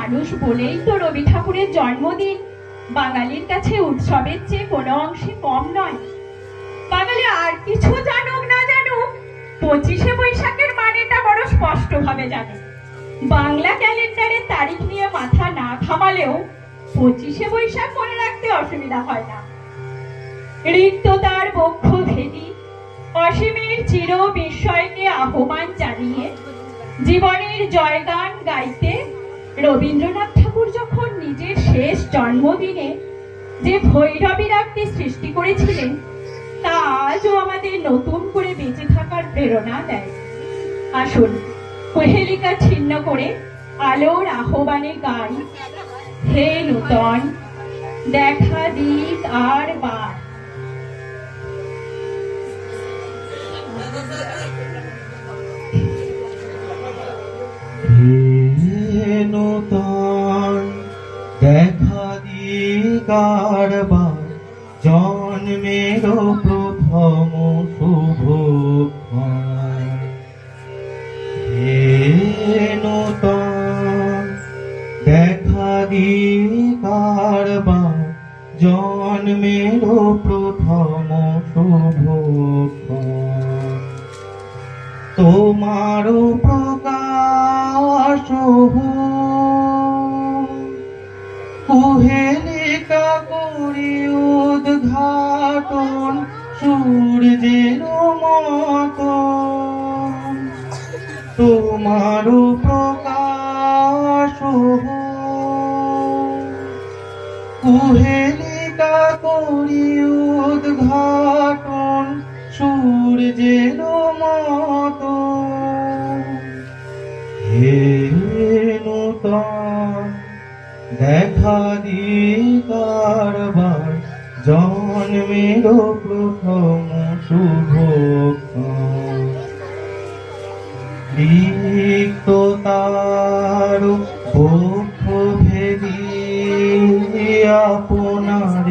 মানুষ বলেই তো রবি ঠাকুরের জন্মদিন বাঙালির কাছে উৎসবের চেয়ে কোনো অংশে কম নয়। বাঙালি আর কিছু জানুক না জানুক, 25শে বৈশাখের মানেটা বড় স্পষ্ট ভাবে জানে। বাংলা ক্যালেন্ডারের তারিখ নিয়ে মাথা না ঘামালেও 25শে বৈশাখ মনে রাখতে অসুবিধা হয় না। রিক্ততার বক্ষ ভেদি অসীমের চির বিস্ময়কে আহ্বান জানিয়ে জীবনের জয়গান গাইতে রবীন্দ্রনাথ ঠাকুর যখন নিজের শেষ জন্মদিনে যে ভৈরবী রাগটি সৃষ্টি করেছিলেন, তা আজও আমাদের নতুন করে বেঁচে থাকার প্রেরণা দেয়। আসুন কোহেলিকা ছিন্ন করে আলোর আহ্বানে গাই, হে নূতন দেখা দিক আর বার। নূতন দেখা দিক আর বার, জন্মের প্রথম শুভক্ষণ। হে নূতন দেখা দিক আর বার, জন্মের প্রথম শুভক্ষণ। তোমার প্রকাশ কুহেলিকা করি উদ্ঘাটন সূর্যের মতন। তোমার প্রকাশ কুহেলিকা করি উদ্ঘাটন সূর্যের মতন। হে নূতন দেখা দিক আর বার, জন্মের প্রথম শুভক্ষণ। রিক্ততার বক্ষ ভেদি আপনার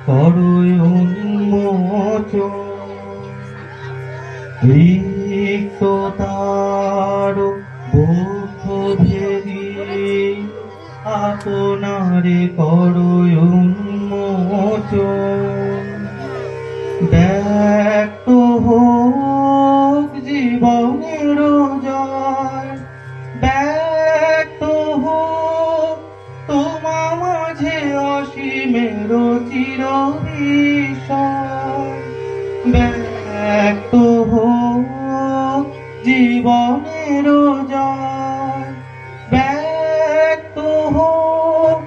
করয় উন্মোচন। রিক্ততার বক্ষ ভেদি আপনারে করয় উন্মোচন। ব্যক্ত হোক জীবনের জয়, ব্যক্ত হোক তোমা মাঝে অসীমের চির বিষয়। ব্যক্ত হোক জীবনের জয়, ব্যক্ত হোক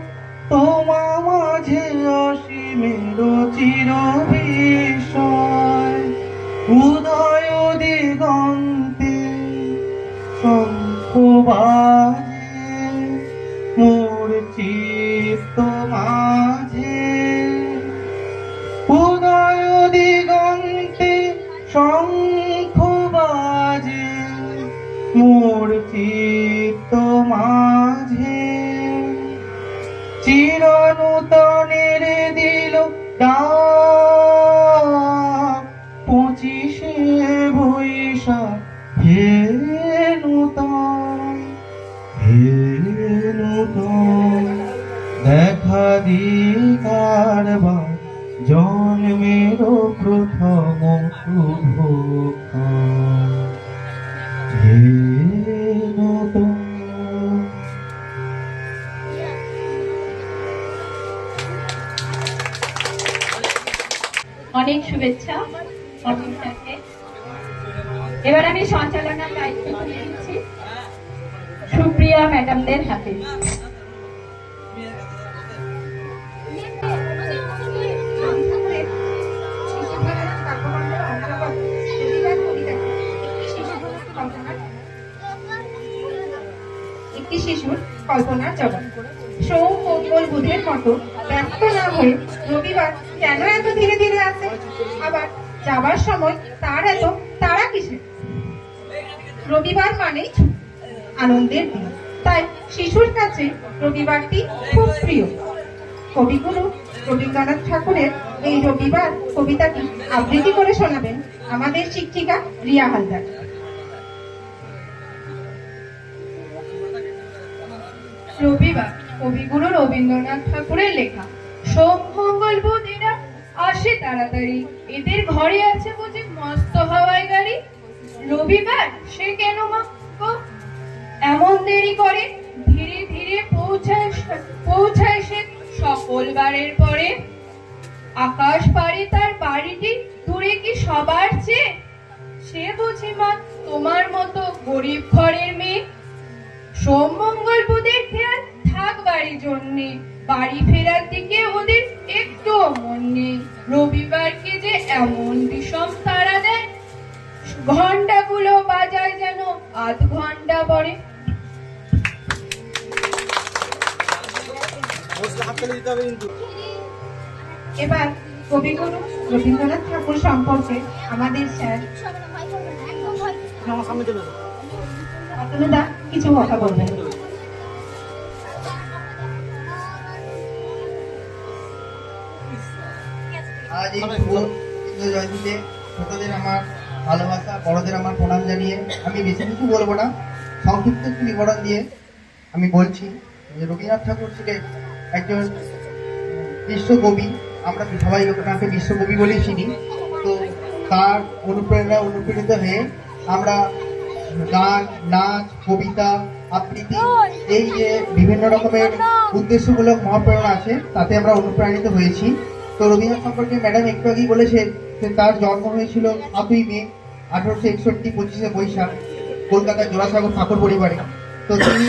তোমা মাঝে অসীমের চির বিষয়। উদয় দিগন্তে শঙ্খ বাজে মোর চিত্ত মাঝে। উদয় দিগন্তে শঙ্খ বাজে মোর চিত্ত মাঝে। চির নূতনের দিল ডাক 25শে বৈশাখ। হে নূতন, হে নূতন দেখা দিক আর বার, জন্মের প্রথম শুভক্ষণ। হে নূতন। অনেক শুভেচ্ছা অফিসারকে। এবার আমি সঞ্চালনার দায়িত্ব তুলে দিচ্ছি সুপ্রিয়া ম্যাডামদের হাতে। একটি শিশুর কল্পনার জগৎ। সোম মঙ্গল বুধের মতো ব্যস্ত না হয়ে রবিবার কেন এত ধীরে ধীরে আসে? আবার যাবার সময় তার এত তাড়া কিসের? রবিবার মানেই ছুটি, আনন্দের দিন। তাই শিশুর কাছে রবিবারটি খুব প্রিয়। কবিগুরু রবীন্দ্রনাথ ঠাকুরের এই রবিবার কবিতাটি আবৃত্তি করে শোনাবেন আমাদের শিক্ষিকা রিয়া হালদার। রবিবার কবিগুরু রবীন্দ্রনাথ ঠাকুরের লেখা। সোম মঙ্গল বুধ এরা আসে তাড়াতাড়ি, এদের ঘরে আছে বুঝি মস্ত হাওয়াই গাড়ি। রবিবার সে কেন মা গো এমন দেরি করে, ধীরে ধীরে পৌঁছায় সে সকল বারের পরে। আকাশ পারে তার বাড়িটি দূরে কি সবার চেয়ে, সে বুঝি মা তোমার মতো গরিব ঘরের মেয়ে। সোম মঙ্গল বুধের খেয়াল থাক বাড়ি জন্যে, বাড়ি ফেরার দিকে ওদের একটু মন নেই। রবিবারকে যে এমন বিষম তাড়া দেয়, ঘন্টাগুলো বাজায় যেন আধ ঘন্টা পরে। এবার কবিগুরু রবীন্দ্রনাথ ঠাকুর সম্পর্কে আমাদের স্যার অতনুদা কিছু কথা বলবেন। আজ এই শুভ হিন্দু জয়ন্তীতে ছোটদের আমার ভালোবাসা, বড়দের আমার প্রণাম জানিয়ে আমি বেশি কিছু বলবো না, সংক্ষিপ্ত একটু বিবরণ দিয়ে আমি বলছি যে রবীন্দ্রনাথ ঠাকুর ছিলেন একজন বিশ্বকবি। আমরা সবাই ওনাকে বিশ্বকবি বলেই চিনি। তো তার অনুপ্রেরিত হয়ে আমরা গান, নাচ, কবিতা, আবৃত্তি, এই যে বিভিন্ন রকমের উদ্দেশ্যমূলক মহাপ্রেরণা আছে তাতে আমরা অনুপ্রাণিত হয়েছি। তো রবীন্দ্রনাথ সম্পর্কে ম্যাডাম একটু আগেই বলেছেন যে তার জন্ম হয়েছিল 7ই মে 1861, 25শে বৈশাখ, কলকাতার জোড়াসাগর ঠাকুর পরিবারে। তো তিনি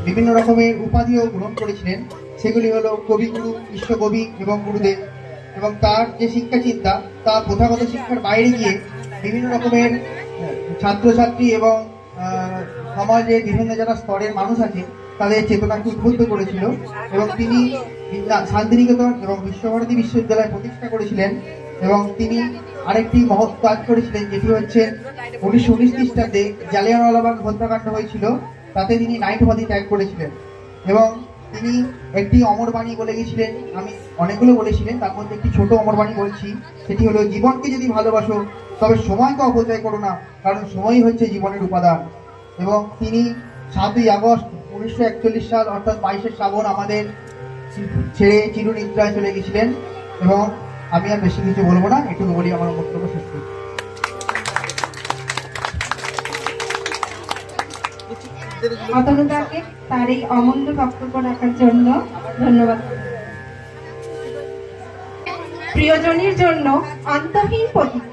বিভিন্ন রকমের উপাধিও গ্রহণ করেছিলেন, সেগুলি হলো কবিগুরু, বিশ্বকবি এবং গুরুদেব। এবং তার যে শিক্ষা চিন্তা, তা প্রথাগত শিক্ষার বাইরে গিয়ে বিভিন্ন রকমের ছাত্রছাত্রী এবং সমাজের বিভিন্ন যারা স্তরের মানুষ আছে তাদের চেতনাকে উদ্বুদ্ধ করেছিল। এবং তিনি শান্তিনিকেতন এবং বিশ্বভারতী বিশ্ববিদ্যালয় প্রতিষ্ঠা করেছিলেন। এবং তিনি আরেকটি মহৎ কাজ করেছিলেন, যেটি হচ্ছে 1919 খ্রিস্টাব্দে জালিয়ানওয়ালাবাগ হত্যাকাণ্ড হয়েছিল, তাতে তিনি নাইট উপাধি ত্যাগ করেছিলেন। এবং তিনি একটি অমরবাণী বলে গেছিলেন, আমি অনেকগুলো বলেছিলেন, তার মধ্যে একটি ছোট অমরবাণী বলছি, সেটি হলো জীবনকে যদি ভালোবাসো তবে সময়কে অপচয় করো না, কারণ সময়ই হচ্ছে জীবনের উপাদান। এবং তিনি 7ই আগস্ট 1941 সাল অর্থাৎ 22শে শ্রাবণ আমাদের ছেড়ে চিরনিদ্রায় চলে গেছিলেন। এবং আমি আর বেশি কিছু বলবো না, এটুকু বলি আমার বক্তব্য শেষ করি। অতনুদাকে তার এই অমূল্য বক্তব্য রাখার জন্য ধন্যবাদ। প্রিয়জনের জন্য অন্তহীন প্রতীক,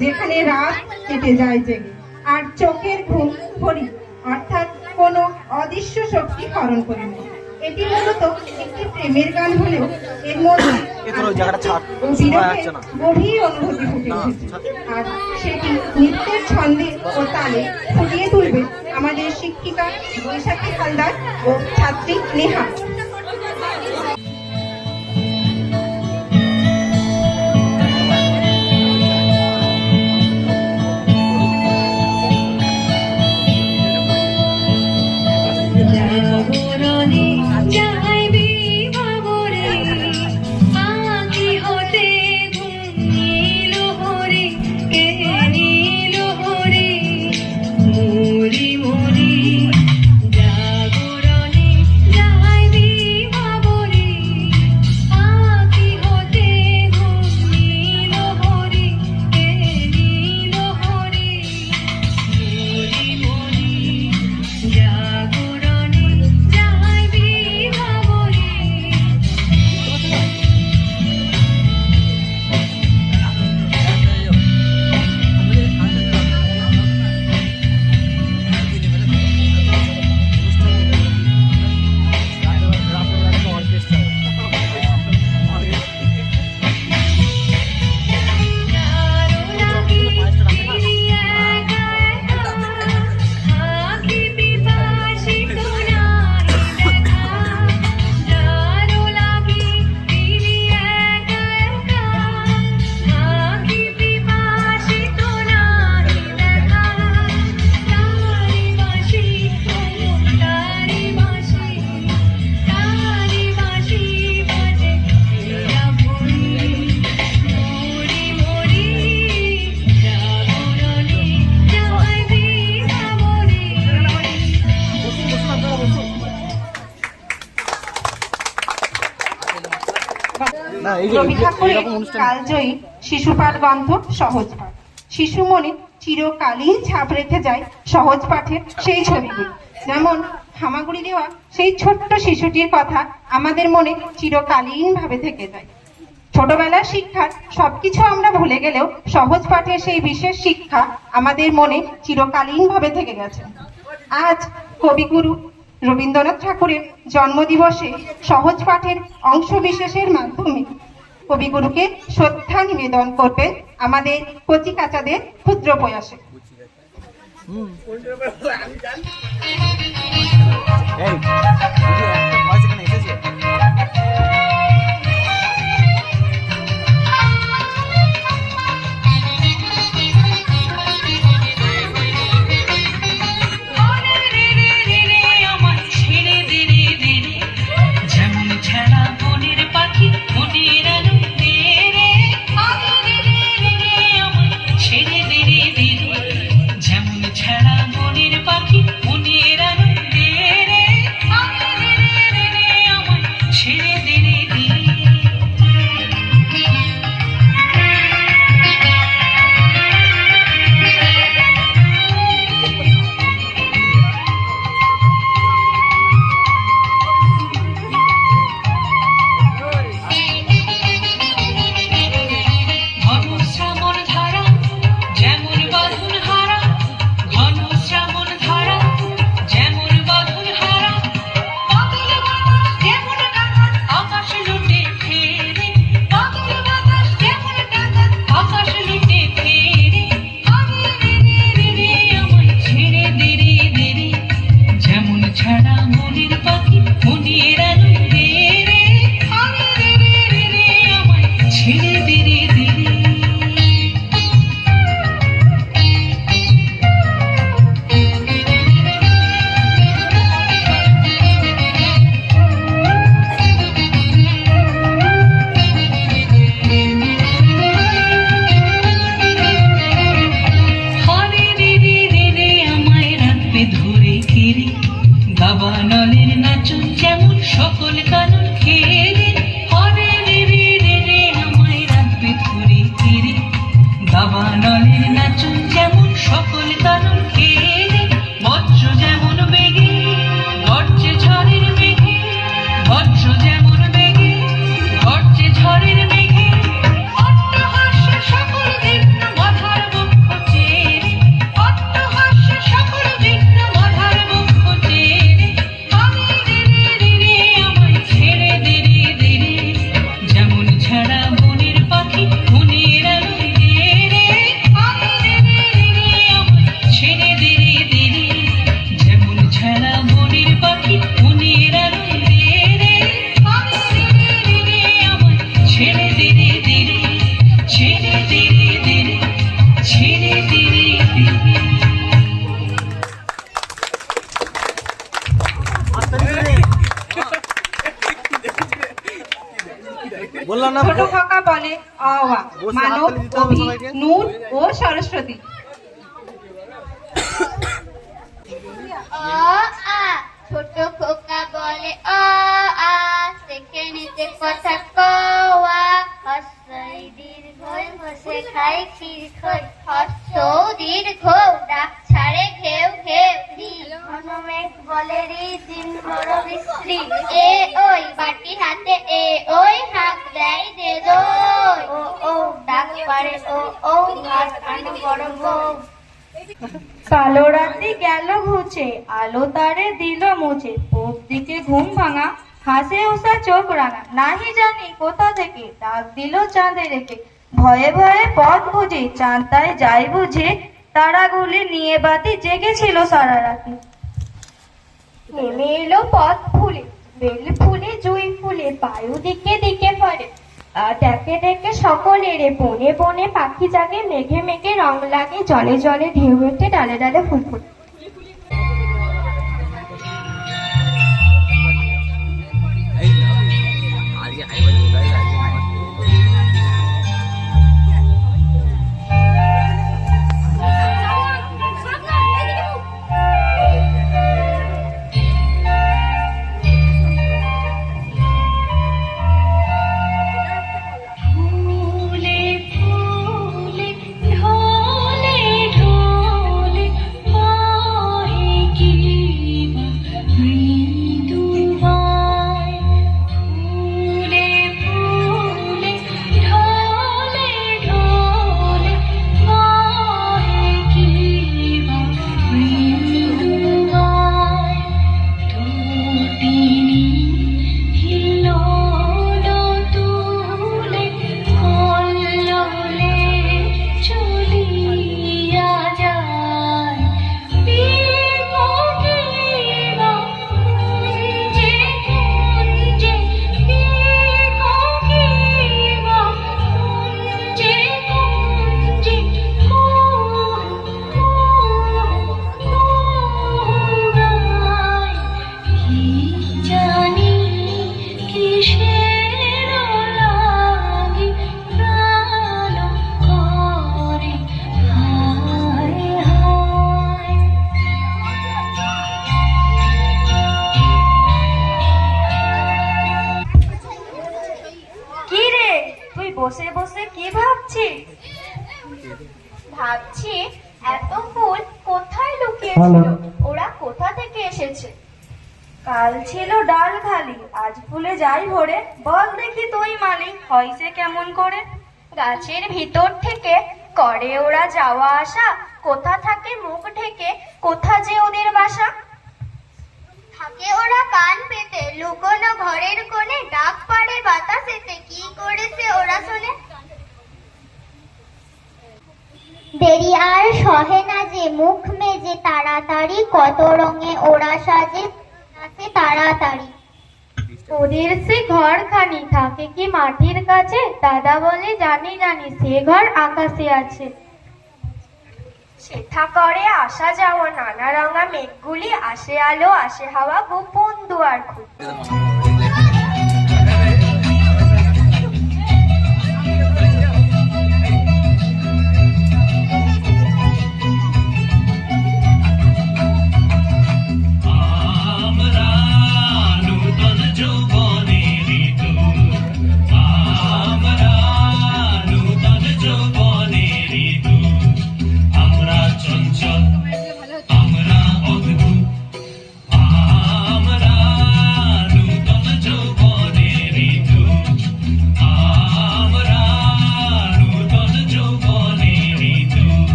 যেখানে রাত কেটে যায় জেগে আর চোখের ঘুম ভরি, অর্থাৎ কোনো অদৃশ্য শক্তি হরণ করে নেয়। এটি মূলত একটি প্রেমের গান হলেও এর মধ্যে গভীর অনুভূতি ফুটে উঠেছে, আর সেটি নৃত্যের ছন্দে ও তালে ফুটিয়ে তুলবে আমাদের শিক্ষিকা বৈশাখী হালদার ও ছাত্রী নেহা। জাগরণে যাইবি রবি ঠাকুরের কালজয়ী শিশুপাঠ গ্রন্থ সহজ পাঠ। শিশু মনে চিরকালই ছাপ রেখে যায় সহজ পাঠের সেই ছবিগুলি। যেমন হামাগুড়ি দেওয়া সেই ছোট্ট শিশুটির কথা আমাদের মনে চিরকালীন ভাবে থেকে যায়। ছোটবেলার শিক্ষার সবকিছু আমরা ভুলে গেলেও সহজ পাঠের সেই বিশেষ শিক্ষা আমাদের মনে চিরকালীন ভাবে থেকে গেছে। আজ কবিগুরু রবীন্দ্রনাথ ঠাকুরের জন্মদিবসে সহজ পাঠের অংশ বিশেষের মাধ্যমে কবিগুরুকে শ্রদ্ধা নিবেদন করবেন আমাদের কচি কাচাদের ক্ষুদ্র প্রয়াসে। ছোট খোকা বলে অ আ, মানব, অভি, নূর ও সরস্বতী। অ আ, ছোট খোকা বলে অ আ, শেখে নিতে কথা কওয়া। হর্ষই দীর্ঘই বসে খাই ক্ষীর খই, হর্ষ দীর্ঘ ডাক ছাড়ে ঘেউ ঘেউ। ঘন মেঘ বলে রি, দিন বড় বিশ্রী। এ ওই বাটি হাতে এ ওই হাঁক দেয় দে দই। ও ও ডাক পারে ও ও, ভাত আনো বড় বউ। কালো রাত্রি গেল ঘুচে, আলো তারে দিল মুছে। পূব দিকে ঘুম ভাঙা, হাসে উষা চোখ রাঙা। নাহি জানি কোথা থেকে ডাক দিল চাঁদে রেখে। ভয়ে ভয়ে পথ খুঁজে, চাঁদ তাই যাই বুঝে। তারাগুলি নিয়ে বাতি জেগেছিল সারা রাতে। নেমে এলো পথ ফুলে, বেল ফুলে জুই ফুলে, বায়ু দিকে দিকে পড়ে। ডেকে ডেকে সকলের বনে বনে পাখি জাগে, মেঘে মেঘে রং লাগে, জলে জলে ঢেউ ওঠে, ডালে ডালে ফুল ফোটে। বসে বসে কি ভাবছিস? ভাবছি এত ফুল কোথায় লুকিয়েছিল, ওরা কোথা থেকে এসেছে? কাল ছিল ডাল খালি, আজ ফুলে যাই ভরে। বল দেখি তুই মালিক, হইছে কেমন করে? গাছের ভিতর থেকে করে ওরা যাওয়া আসা, কোথা থাকে মুখ ঢেকে, কোথা যে ওদের বাসা? থাকে ওরা কান পেতে লুকোনো ঘরের কোণে, ডাক পাড়ে বাতাসেতে, কি করেছে ওরা শোনে? দেরি আর সহে না যে, মুখ মেজে তাড়াতাড়ি, কত রঙে ওরা সাজে নাচে তাড়াতাড়ি। ওদের সে ঘরখানি থাকে কি মাটির কাছে? দাদা বলে জানি জানি, সে ঘর আকাশে আছে। সেথা করে আসা যাওয়া নানা রঙা মেঘগুলি, আসে আলো আসে হাওয়া, গোপন দুয়ার খুলে।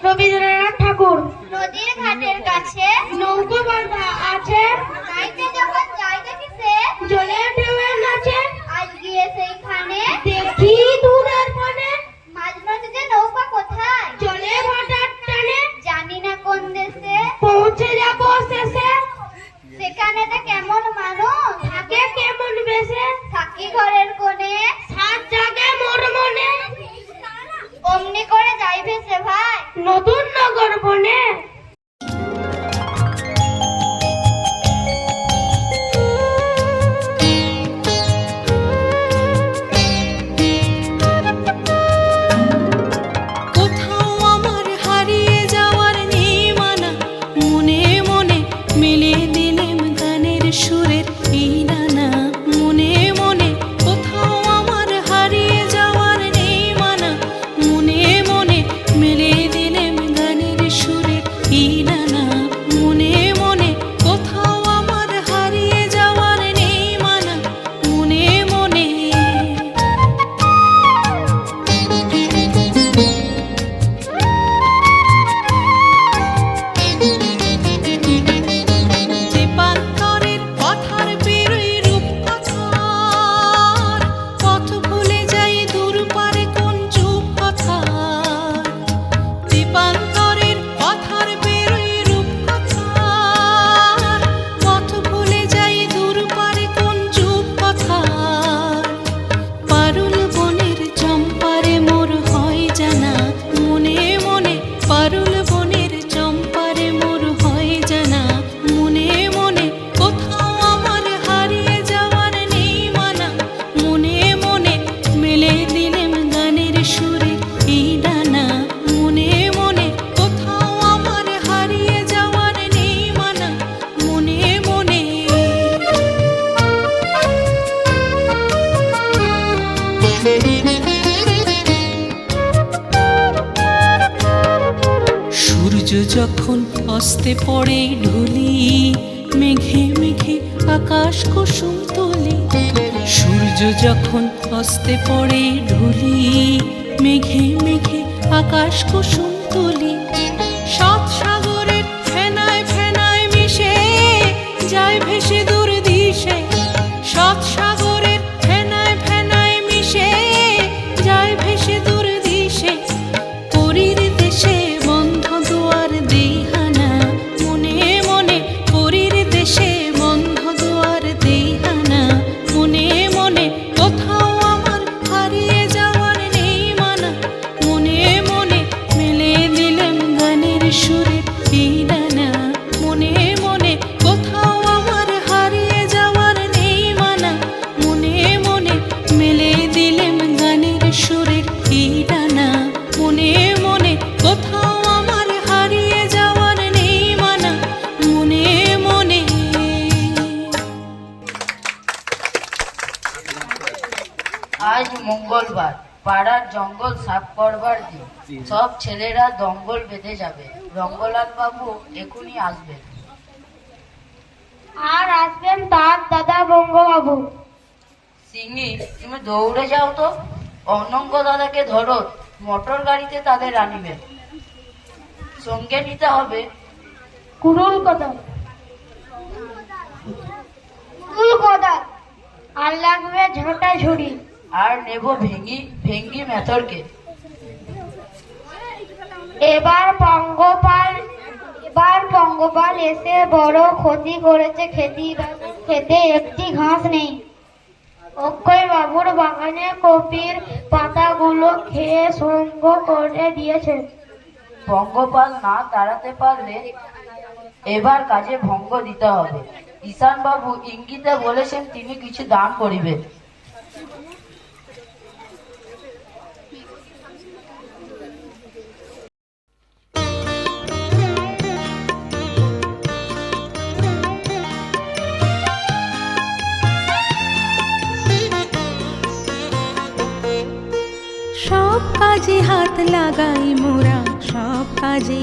রবীন্দ্রনাথ ঠাকুর। নদীর ঘাটের কাছে নৌকো বাঁধা আছে, নাইতে যখন যাই দেখিছে, জলে ঢেউয়ের নাচে, আজ গিয়ে সেইখানে দেখি দূরের পানে, মাঝ নদীতে নৌকা কোথায়, চলে ভাটার টানে, জানি না কোন দেশে, পৌঁছে যাবো শেষে। সেখানেতে কেমন মানুষ থাকে কেমন বেশে, থাকি ঘরের কোণে, সাত জাগে মোর মনে, অমনি করে যাই ভেসে ভাই নতুন নগর বনে। কোথাও আমার হারিয়ে যাওয়ার নেই মানা, মনে মনে মিলে দিলেম গানের সুরের এই নানা। মনে মনে কোথাও আমার হারিয়ে যাওয়ার নেই মানা, মনে মনে মিলে দিলেম গানের সুরের এই নানা। মনে মনে কোথাও আমার হারিয়ে যাওয়ার নেই মানা, মনে মনে। যে পান্তরের পথার পেরোই রূপকথার, পথ ভুলে যাই দূর পারে কোন চুপ কথার। যে পান্তরের পথার পেরোই রূপকথার, পথ ভুলে যাই দূর পারে কোন চুপ কথার। পারুল বনের চম্পারে মোর হয় জানা, মনে মনে পারুল বনের চম্পারে মোর হয় জানা। মনে মনে কোথাও আমার হারিয়ে যাওয়ার নেই মানা, মনে মনে মেলে দিলেম গানের সুরে এই ডানা। মনে মনে কোথাও আমার হারিয়ে যাওয়ার নেই মানা, মনে মনে। সূর্য যখন অস্তে পড়ে ঢুলি, মেঘে মেঘে আকাশ কুসুম তুলি। সূর্য যখন অস্তে পড়ে ঢুলি, মেঘে মেঘে আকাশ কুসুম তুলি। সাত সাগরের ফেনায় ফেনায় মিশে যায় ভেসে দূর দিশে। সাত সাগরের ফেনায় ফেনায় মিশে যায় ভেসে দূর দিশে। করি জঙ্গল সাফ করবার দিন। সব ছেলেরা দঙ্গল বেঁধে যাবে। রঙ্গলাল বাবু এখনই আসবেন। আর আসবেন তার দাদা বঙ্গবাবু। সিংহি, তুমি দৌড়ে যাও তো, অনঙ্গ দাদাকে ধরো, মোটর গাড়িতে তাদের আনিবে। সঙ্গে নিতে হবে কুড়ুল কোদাল, আর লাগবে ঝোঁটা ঝুড়ি। আর নেব ভেঙ্গি মেথরকে। এবার পঙ্গপাল এসে বড় ক্ষতি করেছে, খেতে একটি ঘাস নেই। অক্ষয় বাবুর বাগানে কপির পাতাগুলো খেয়ে সঙ্গ করে দিয়েছে। পঙ্গপাল না তাড়াতে পারলে এবার কাজে ভঙ্গ দিতে হবে। ঈশান বাবু ইঙ্গিতে বলেছেন তিনি কিছু দান করিবেন। সব কাজে হাত লাগাই মোরা, সব কাজে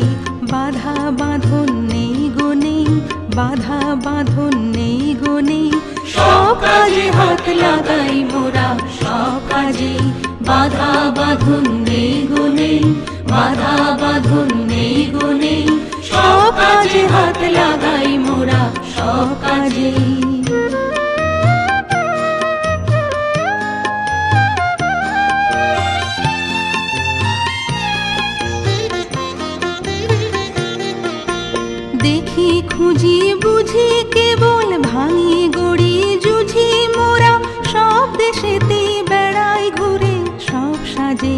বাধা বাঁধন নেই গো নেই, বাধা বাঁধন নেই গো নেই। সব কাজে হাত লাগাই মোরা, সব কাজে বাধা বাঁধন নেই গো নেই, বাধা বাঁধন নেই গো নেই। সব কাজে হাত লাগাই মোরা, সব কাজে। দেখি খুঁজি বুঝি কেবল ভাঙি গড়ি জুঝি মোরা, সব দেশেতে বেড়াই ঘুরে সব সাজে।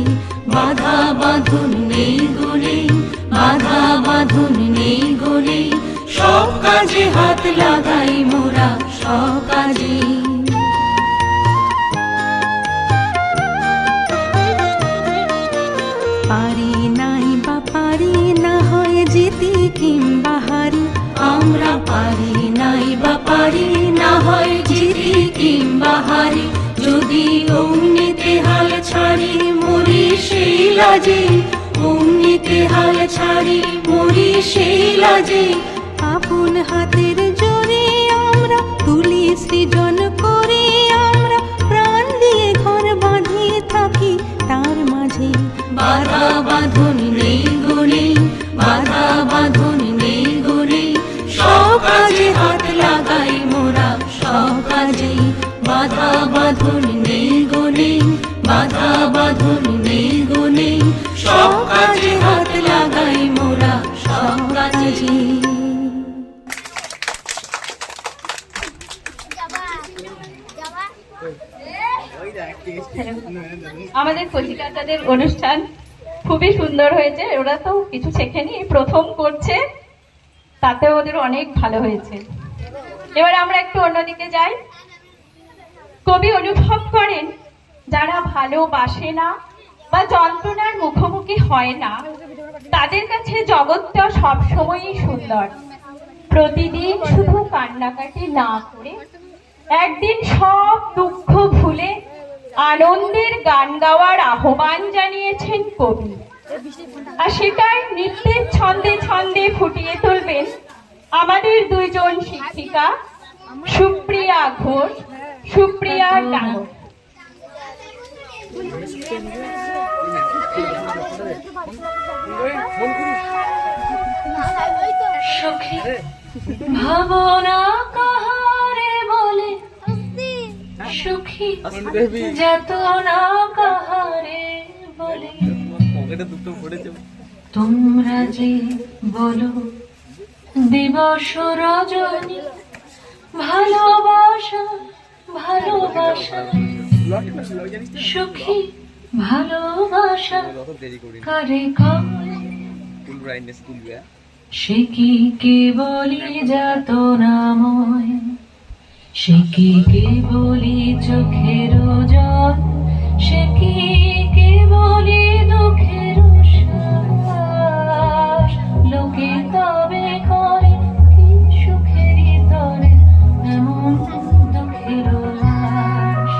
বাধা বাঁধন নেই গো নেই, বাধা বাঁধন নেই গো নেই। সব কাজে হাত লাগাই মোরা, সব কাজে। পারি নাই বা পারি না হয় যেতে কিংবা হারি, আমরা পারি নাই বা পারি না হয় যেতে কিংবা হারি। যদি অমনিতে হাল ছাড়ি মরি সেই লাজে, অমনিতে হাল ছাড়ি মরি সেই লাজে। আপন হাতের জোরে আমরা তুলি সৃজন করে, আমরা প্রাণ দিয়ে ঘর বাঁধিয়ে থাকি তার মাঝে। বাধা বাঁধন নেই গো নেই, বাধা বাঁধন নেই গো নেই। সব কাজে হাত লাগাই মোরা, সব কাজে। বাধা বাঁধন নেই গো নেই, বাধা বাঁধন নেই গো নেই। সব কাজে হাত লাগাই মোরা, সব কাজে। আমাদের কচিকাচাদের অনুষ্ঠান খুবই সুন্দর হয়েছে। ওরা তো কিছু শেখেনি, প্রথম করছে, তাতে ওদের অনেক ভালো হয়েছে। এবার আমরা একটু অন্যদিকে যাই। কবি অনুভব করেন যারা ভালোবাসে না বা যন্ত্রণার মুখোমুখি হয় না, তাদের কাছে জগৎটা সবসময়ই সুন্দর। প্রতিদিন শুধু কান্নাকাটি না করে একদিন সব দুঃখ ভুলে আনন্দের গান গাওয়ার আহ্বান জানিয়েছেন কবি। আর সেটাই নৃত্যের ছন্দে ছন্দে ফুটিয়ে তুলবেন আমাদের দুইজন শিক্ষিকা, সুপ্রিয়া ঘোষ, সুপ্রিয়া ডাঙ্গর। সখী ভাবনা কাহারে বলে, সুখী যাতনা কাহারে বলে। তোমরা যে বলো দিবস রজনী, ভালোবাসা ভালোবাসা, সুখী ভালোবাসা কারে কয়। সে কি কেবলি যাতনাময়, সে কি কেবলি চোখের জল, সে কি কেবলি দুঃখের শ্বাস। লোকে তবে করে কি সুখের তরে এমন দুঃখের লাশ।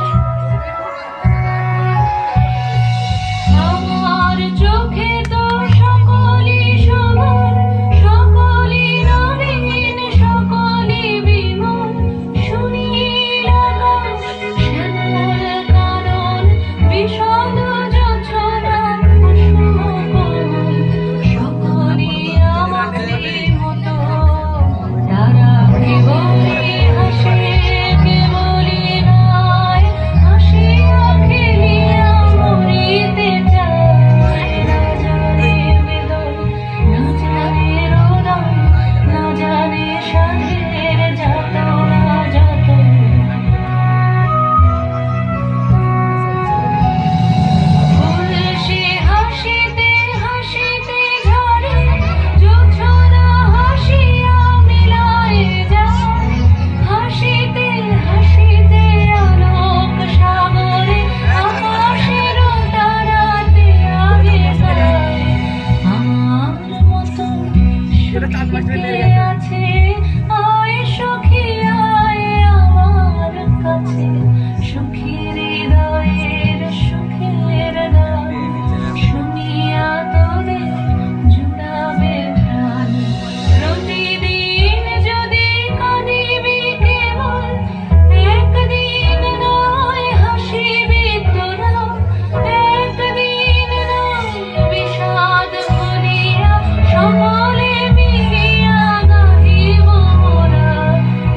অমলে মিলিয়া গাহিব মোরা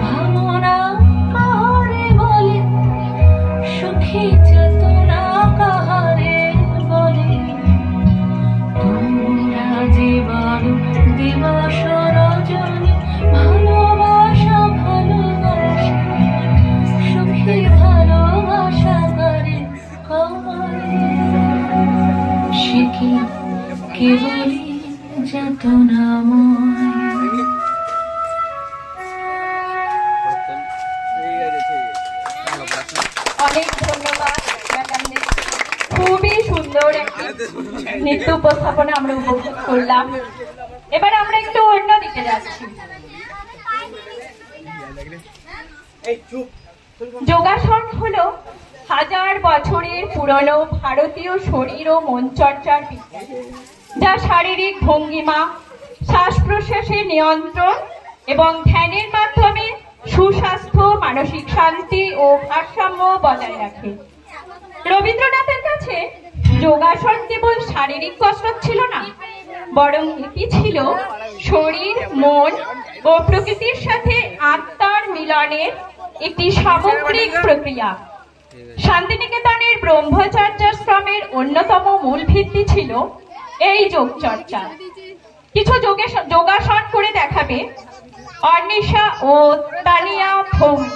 ভাবনা কাহারে বলে সুখী চেতনা কাহারে বলে তোমরা জীবন দিবস রজনী ভালোবাসা ভালোবাসা সুখী ভালোবাসা করে সে কি কেবলই যাতনাময়। অনেক ধন্যবাদ ম্যাডামদের, খুবই সুন্দর একটি নৃত্য উপস্থাপনা আমরা উপভোগ করলাম। এবার আমরা একটু অন্য দিকে যাচ্ছি। যোগাসন হলো হাজার বছরের পুরনো ভারতীয় শরীর ও মন চর্চার বিদ্যা, যা শারীরিক ভঙ্গিমা, শ্বাস প্রশ্বাসের নিয়ন্ত্রণ এবং ধ্যানের মাধ্যমে সুস্বাস্থ্য, মানসিক শান্তি ও ভারসাম্য বজায় রাখে। রবীন্দ্রনাথের কাছে যোগাসন কেবল শারীরিক কসরত ছিল না, বরং এটি ছিল শরীর, মন ও প্রকৃতির সাথে আত্মার মিলনের একটি সামগ্রিক প্রক্রিয়া। শান্তিনিকেতনের ব্রহ্মচর্যাশ্রমের অন্যতম মূল ভিত্তি ছিল এই যোগচর্চা। কিছু যোগাসন করে দেখাবে অর্নিশা ও তানিয়া ভৌমিক।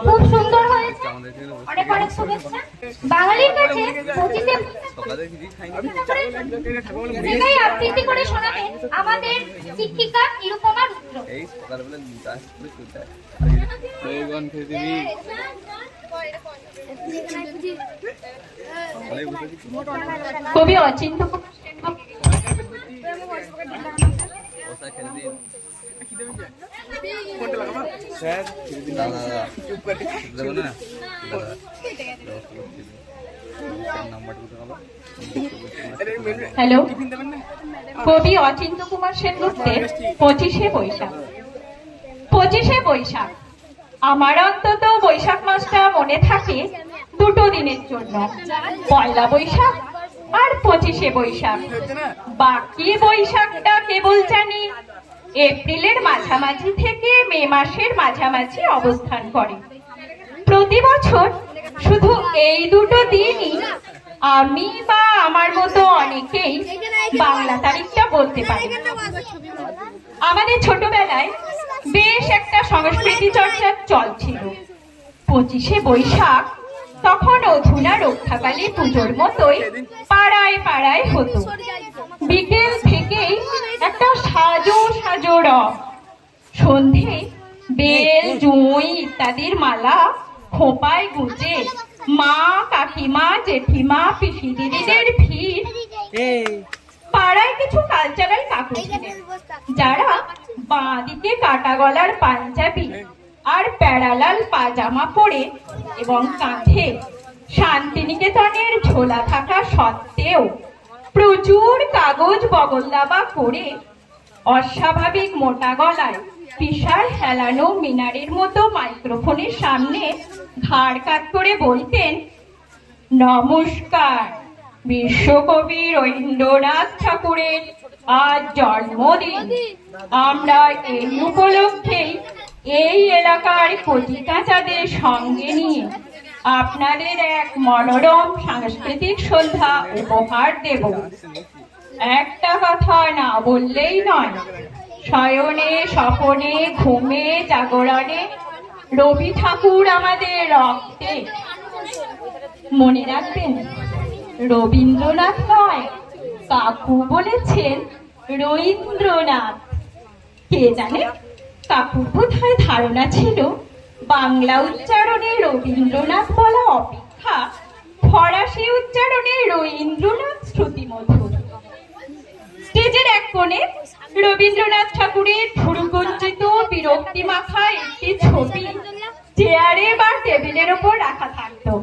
খুব সুন্দর হয়েছে, অনেক অনেক শুভেচ্ছা। বাঙালির কাছে 25শে সেটাই আবৃত্তি করে শোনাবেন আমাদের শিক্ষিকা নিরুপমা রুদ্র। কবি অচিন্ত কুমার হ্যালো, কবি অচিন্ত কুমার সেনগুপ্তের 25শে বৈশাখ। 25শে বৈশাখ আমার অন্তত বৈশাখ মাসটা মনে থাকে দুটো দিনের জন্য, পয়লা বৈশাখ আর 25শে বৈশাখ। বাকি বৈশাখটা কেবল জানি এপ্রিলের মাঝামাঝি থেকে মে মাসের মাঝামাঝি অবস্থান করে। প্রতি বছর শুধু এই দুটো দিনই আমি বা আমার মতো অনেকেই বাংলা তারিখটা বলতে পারি। আমাদের ছোটবেলায় বেশ একটা সংস্কৃতি চর্চার চল ছিল। 25শে বৈশাখ তখন অধুনা রক্ষাকালী পুজোর মতোই পাড়ায় পাড়ায় হতো। বিকেল থেকেই একটা সাজো সাজো রব। সন্ধে বেল জুঁই ইত্যাদির মালা খোঁপায় গুঁজে মা কাকিমা জেঠিমা পিসি দিদিদের ভিড়। পাড়ায় কিছু কালচারাল কাকু ছিলেন যারা বাঁ দিকে কাটা গলার পাঞ্জাবি আর প্যারালাল পাজামা পরে এবং কাঁধে শান্তিনিকেতনের ঝোলা থাকা সত্ত্বেও প্রচুর কাগজ বগলদাবা করে অস্বাভাবিক মোটা গলায় বিশাল হেলানো মিনারের মতো মাইক্রোফোনের সামনে ঘাড় কাত করে বলতেন, নমস্কার, বিশ্বকবি রবীন্দ্রনাথ ঠাকুরের আজ জন্মদিন। আমরা এই উপলক্ষেই এই এলাকার কচি কাঁচাদের সঙ্গে নিয়ে আপনাদের এক মনোরম সাংস্কৃতিক সন্ধ্যা উপহার দেব। একটা কথা না বললেই নয়, শয়নে স্বপনে ঘুমে জাগরণে রবি ঠাকুর আমাদের রক্তে। মনে রাখবেন, রবীন্দ্রনাথ নয়, কাকু বলেছেন রবীন্দ্রনাথ। কে জানে, কাকুর বোধহয় ধারণা ছিল বাংলা উচ্চারণে রবীন্দ্রনাথ বলা অপেক্ষা ফরাসি উচ্চারণে রবীন্দ্রনাথ শ্রুতিমধুর। স্টেজের এক কোণে রবীন্দ্রনাথ ঠাকুরের ভুরুকুঞ্চিত বিরক্তি মাখা একটি ছবি চেয়ারে বা টেবিলের ওপর রাখা থাকতো,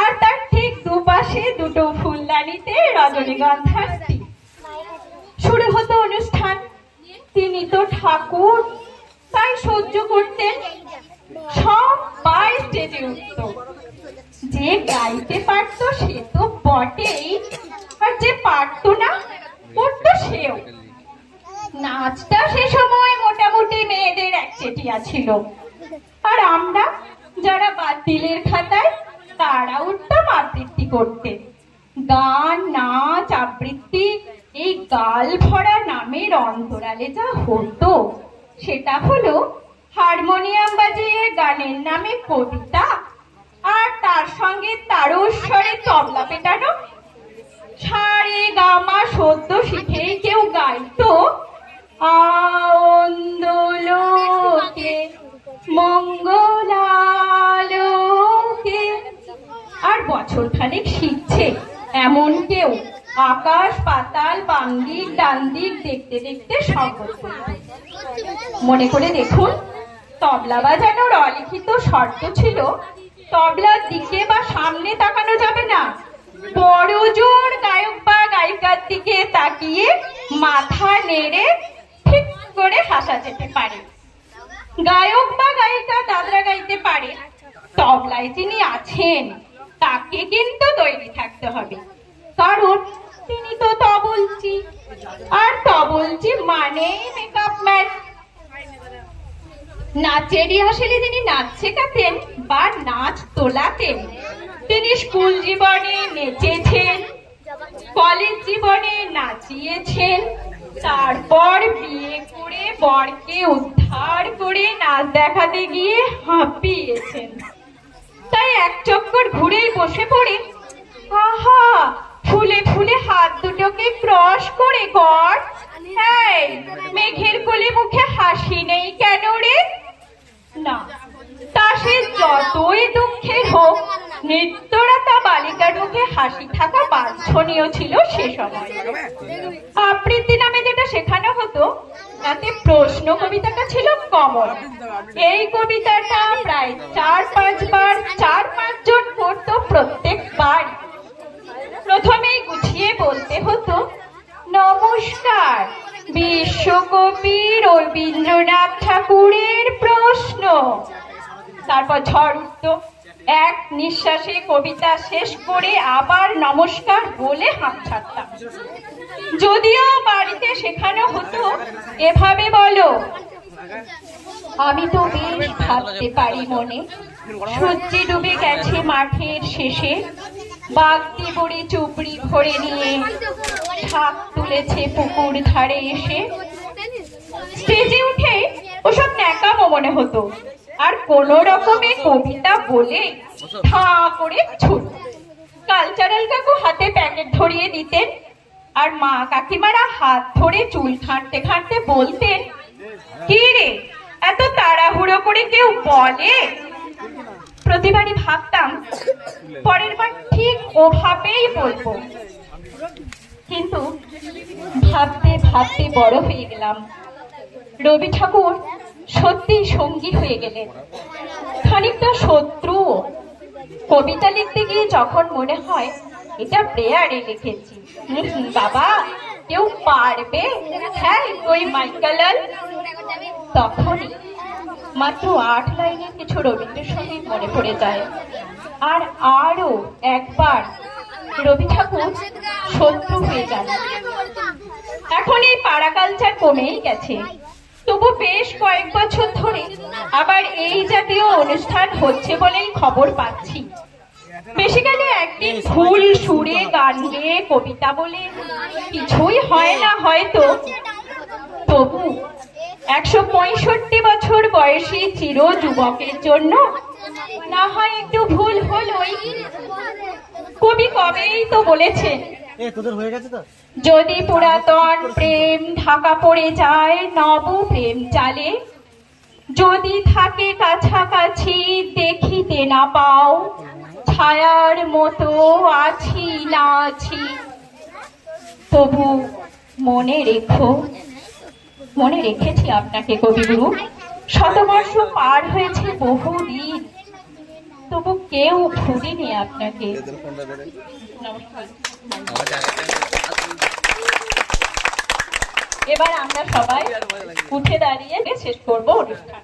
আর তার ঠিক দুপাশে দুটো ফুলদানিতে রজনীগন্ধার স্টিক। শুরু হতো অনুষ্ঠান। তিনি তো ঠাকুর, তাই সহ্য করতেন। সবাই স্টেজে উঠত। যে গাইতে পারতো সে তো বটেই, আর যে পারতো না করতো সেও। নাচটা সে সময় মোটামুটি মেয়েদের একচেটিয়া ছিল, আর আমরা যারা বাতিলের খাতায় তারা উঠতাম আবৃত্তি করতে। গান নাচ আবৃত্তি এই গাল ভরা নামের অন্তরালে যা হতো সেটা হলো হারমোনিয়াম বাজিয়ে গানের নামে কবিতা, আর তার সঙ্গে তারস্বরে তবলা পেটানো। সারে গামা সদ্য শিখেই কেউ গাইতো, আন্দোলকে মঙ্গলালোকে। আর বছর খানেক শিখছে এমন কেউ আকাশ পাতাল বাম দিক ডান দিক দেখতে দেখতে সব মনে করে দেখুন। তবলা বাজানোর অলিখিত শর্ত ছিল তবলার দিকে বা সামনে তাকানো যাবে না, বড় জোর গায়ক বা গায়িকার দিকে তাকিয়ে মাথা নেড়ে ঠিক করে হাসা যেতে পারে। গায়ক বা গায়িকা দাদরা গাইতে পারে, তবলায় যিনি আছেন তাকে কিন্তু তৈরি থাকতে হবে, কারণ তিনি তো তবলচি, আর তবলচি মানেই মেকআপ ম্যান। নাচের রিহার্সেলে তিনি নাচ শেখাতেন বা নাচ তোলাতেন। তিনি স্কুল জীবনে নেচেছেন, কলেজ জীবনে নাচিয়েছেন, তারপর বিয়ে করে বরকে উদ্ধার করে নাচ দেখাতে গিয়ে হাঁপিয়েছেন। তাই এক চক্কর ঘুরেই বসে পড়ে, আহা ফুলে ফুলে হাত দুটোকে ক্রস করে কর, এই মেঘের কোলে মুখে হাসি নেই কেন রে? না, তা সে যতই দুঃখের হোক নৃত্যরতা বালিকার মুখে হাসি থাকা বাঞ্ছনীয় ছিল সে সময়। আবৃত্তি নামে যেটা শেখানো হতো তাতে প্রশ্ন কবিতাটা ছিল কমন। এই কবিতাটা প্রায় 4-5 বার 4-5 জন পড়তো প্রত্যেকবার। প্রথমেই গুছিয়ে বলতে হতো, নমস্কার, বিশ্বকবি রবীন্দ্রনাথ ঠাকুরের প্রশ্ন। তারপর ঝড় উঠত, এক নিঃশ্বাসে কবিতা শেষ করে আবার নমস্কার বলে হাঁপ ছাড়তাম। যদিও বাড়িতে শেখানো হতো, এভাবে বলো, আমি তো বেশ ভাবতে পারি মনে, সূর্য ডুবে গেছে মাঠের শেষে, বাগদি বড়ি চুপড়ি ভরে নিয়ে ঢাক তুলেছে পুকুর ধারে এসে। স্টেজে উঠে ওসব ন্যাকামো মনে হতো, আর কোন রকমে কবিতা বলে ঠা করে ছুট। কালচারাল কাকু হাতে প্যাকেট ধরিয়ে দিতেন, আর মা কাকিমারা হাত ধরে চুল খাঁটতে খাঁটতে বলতেন, কি রে এত তাড়াহুড়ো করে কেউ বলে? প্রতিবারই ভাবতাম পরের বার ঠিক ওভাবেই বলবো, কিন্তু ভাবতে ভাবতে বড় হয়ে গেলাম। রবি ঠাকুর সত্যি সঙ্গী হয়ে গেলেন, খানিকটা শত্রুও। কবিতা লিখতে গিয়ে যখন মনে হয় এটা প্রেয়ারে লিখেছি, বাবা কেউ পারবে, হ্যাঁ ওই মাইকেলাল, তখনই মাত্র 8 লাইনের কিছু রবীন্দ্রসঙ্গীত মনে পড়ে যায়। আর আরো একবার রবি ঠাকুর শত্রু হয়ে যান। এখন এই পাড়া কালচার কমেই গেছে, তবু বেশ কয়েক বছর ধরে আবার এই জাতীয় অনুষ্ঠান হচ্ছে বলেই খবর পাচ্ছি। বেসিক্যালি একদিন ভুল সুরে গান গেয়ে কবিতা বলে কিছুই হয় না হয়তো, তবু 165 বছর বয়সী চির যুবকের জন্য না হয় একটু ভুল হলোই। কবি কবেই তো বলেছেন, যদি পুরাতন প্রেম ঢাকা পড়ে যায় নব প্রেম চালে, যদি থাকে কাছাকাছি দেখিতে না পাও, ছায়ার মতো আছি না আছি, তবু মনে রেখো। মনে রেখেছি আপনাকে কবিগুরু, শতবর্ষ পার হয়েছে বহুদিন, তবু কেউ ভুলিনি আপনাকে। এবার আমরা সবাই উঠে দাঁড়িয়ে শেষ করবো অনুষ্ঠান।